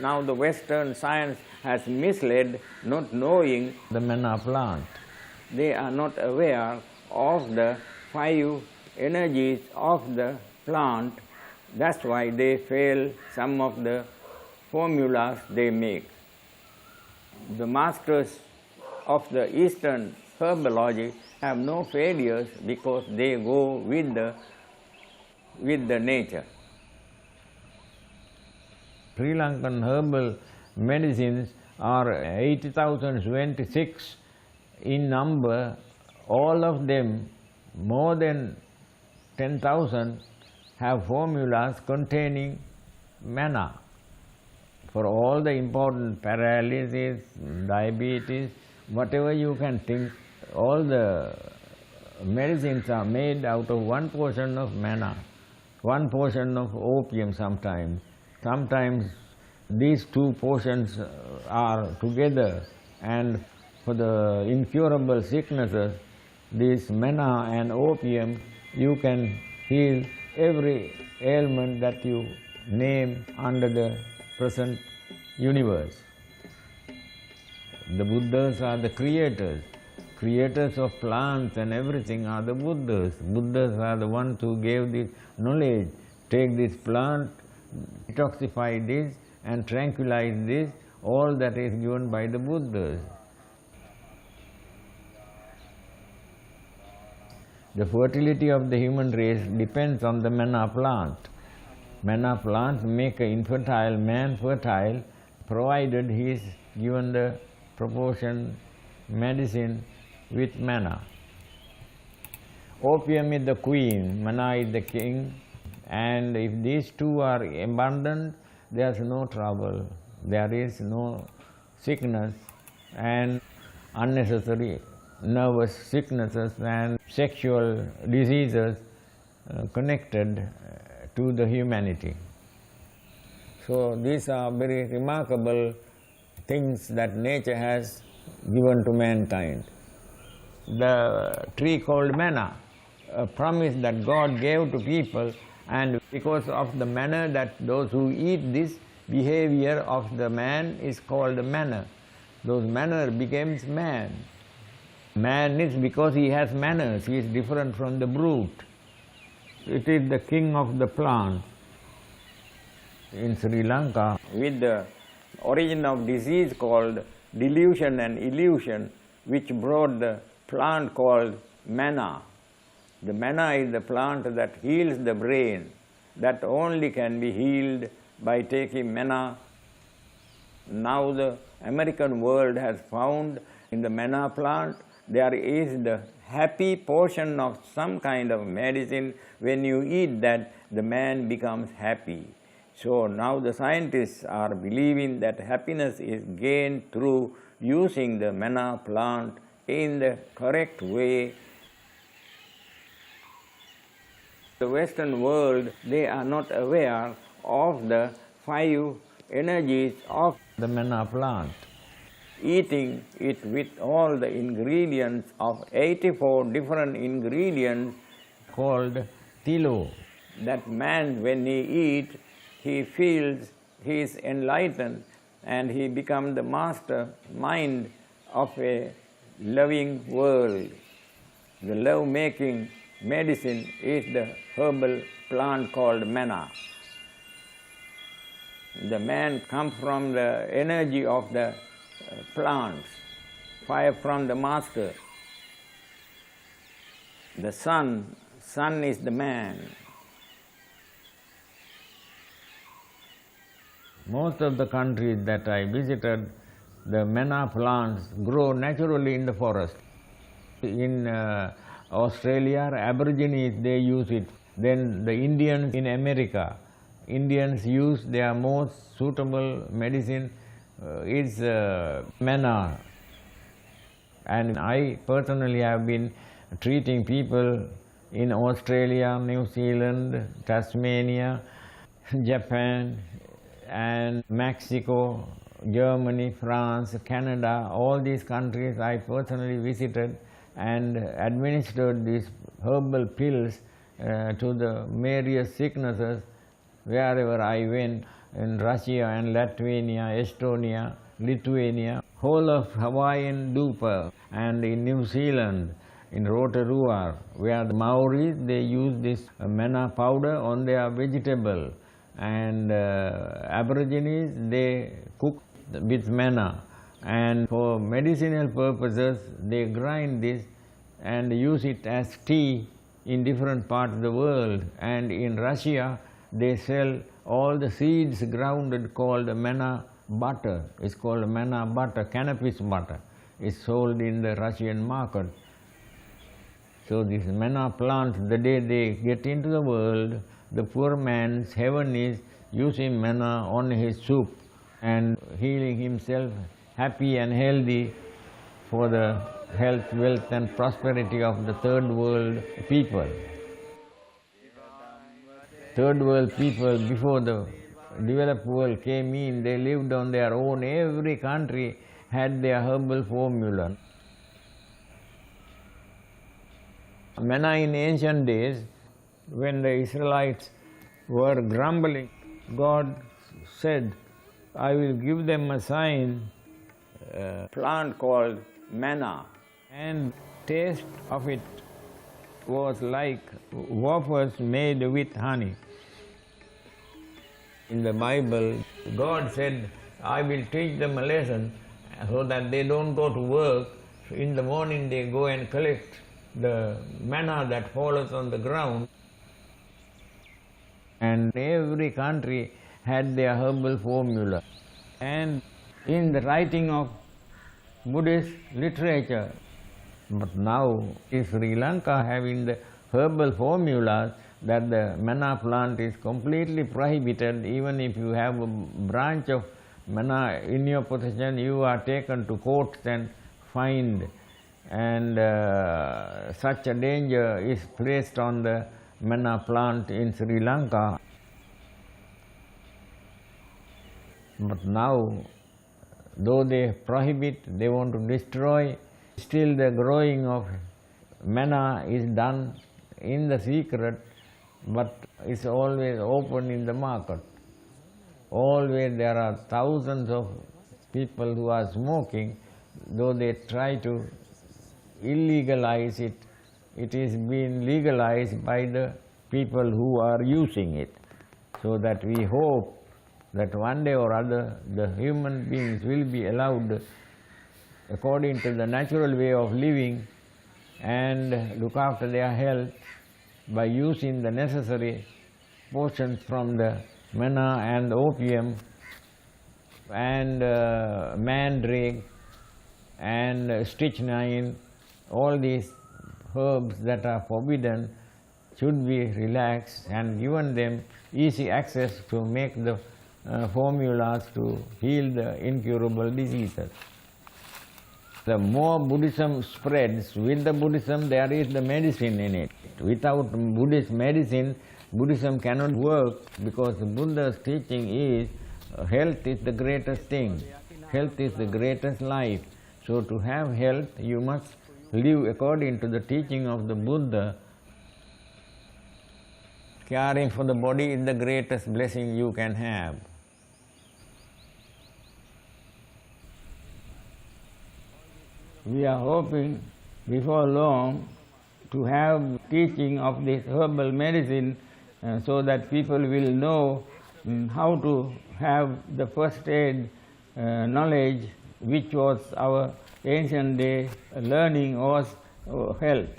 Now the Western science has misled, not knowing the manna plant. They are not aware of the 5 energies of the plant. That's why they fail some of the formulas they make. The masters of the Eastern herbology have no failures because they go with the nature. Sri Lankan herbal medicines are 80,026 in number. All of them, more than 10,000, have formulas containing manna for all the important paralysis, diabetes, whatever you can think. All the medicines are made out of one portion of manna, one portion of opium sometimes. Sometimes these 2 portions are together, and for the incurable sicknesses, this manna and opium, you can heal every ailment that you name under the present universe. The Buddhas are the creators. Creators of plants and everything are the Buddhas. Buddhas are the ones who gave this knowledge. Take this plant, detoxify this and tranquilize this, all that is given by the Buddhas. The fertility of the human race depends on the manna plant. Manna plants make an infertile man fertile, provided he is given the proportion medicine with manna. Opium is the queen, manna is the king, and if these 2 are abundant, there is no trouble, there is no sickness and unnecessary nervous sicknesses and sexual diseases connected to the humanity. So these are very remarkable things that nature has given to mankind. The tree called manna, a promise that God gave to people, and because of the manner that those who eat this, behavior of the man is called manner. Those manner becomes man. Man is because he has manners, he is different from the brute. It is the king of the plant. In Sri Lanka, with the origin of disease called delusion and illusion, which brought the plant called manna. The manna is the plant that heals the brain, that only can be healed by taking manna. Now the American world has found in the manna plant there is the happy portion of some kind of medicine. When you eat that, the man becomes happy. So now the scientists are believing that happiness is gained through using the manna plant in the correct way. The Western world, they are not aware of the 5 energies of the manna plant. Eating it with all the ingredients of 84 different ingredients called tilo. That man, when he eats, he feels he is enlightened and he becomes the master mind of a loving world. The love-making medicine is the herbal plant called manna. The man comes from the energy of the plants, 5 from the master. The sun is the man. Most of the countries that I visited, the manna plants grow naturally in the forest. In Australia, Aborigines, they use it. Then the Indians in America, Indians use their most suitable medicine is manna. And I personally have been treating people in Australia, New Zealand, Tasmania, Japan, and Mexico, Germany, France, Canada, all these countries I personally visited and administered these herbal pills to the various sicknesses wherever I went. in Russia and Latvia, Estonia, Lithuania, whole of Hawaiian Duper, and in New Zealand, in Rotorua, where the Maoris, they use this manna powder on their vegetable, and Aborigines, they cook with manna, and for medicinal purposes, they grind this and use it as tea in different parts of the world. And in Russia, they sell all the seeds grounded called manna butter. It's called manna butter, cannabis butter. It's sold in the Russian market. So this manna plant, the day they get into the world, the poor man's heaven is using manna on his soup and healing himself happy and healthy for the health, wealth and prosperity of the third world people. Third world people, before the developed world came in, they lived on their own. Every country had their herbal formula. Manna in ancient days, when the Israelites were grumbling, God said, I will give them a sign, a plant called manna, and taste of it was like wafers made with honey. In the Bible, God said, I will teach them a lesson so that they don't go to work. In the morning they go and collect the manna that falls on the ground. And every country had their herbal formula. And in the writing of Buddhist literature, but now in Sri Lanka having the herbal formulas that the manna plant is completely prohibited. Even if you have a branch of manna in your possession, you are taken to courts and fined, and such a danger is placed on the manna plant in Sri Lanka. But now, though they prohibit, they want to destroy, still the growing of manna is done in the secret, but it's always open in the market. Always there are thousands of people who are smoking, though they try to illegalize it, it is being legalized by the people who are using it. So that we hope that one day or other the human beings will be allowed, according to the natural way of living, and look after their health by using the necessary portions from the manna and opium and mandrake and strychnine. All these herbs that are forbidden should be relaxed and given them easy access to make the formulas to heal the incurable diseases. The more Buddhism spreads, with the Buddhism there is the medicine in it. Without Buddhist medicine, Buddhism cannot work, because the Buddha's teaching is health is the greatest thing. Health is the greatest life. So to have health, you must live according to the teaching of the Buddha. Caring for the body is the greatest blessing you can have. We are hoping before long to have teaching of this herbal medicine so that people will know how to have the first aid knowledge, which was our ancient day learning was health,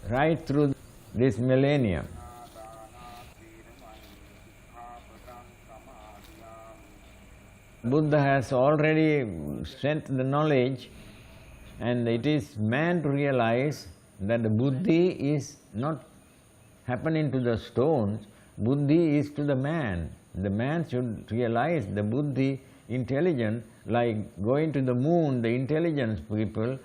right through this millennium. Buddha has already sent the knowledge, and it is man to realize that the buddhi is not happening to the stones, buddhi is to the man. The man should realize the buddhi intelligence, like going to the moon, the intelligence people.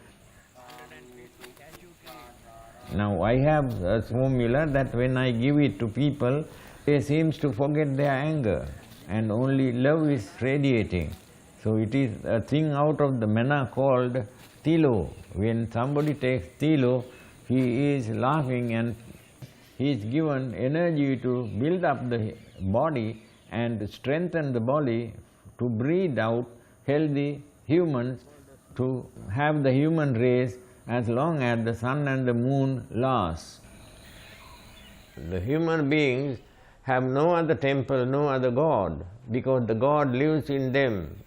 Now I have a formula that when I give it to people, they seem to forget their anger and only love is radiating. So it is a thing out of the manna called tilo. When somebody takes tilo, he is laughing and he is given energy to build up the body and strengthen the body to breed out healthy humans, to have the human race as long as the sun and the moon last. The human beings have no other temple, no other God, because the God lives in them.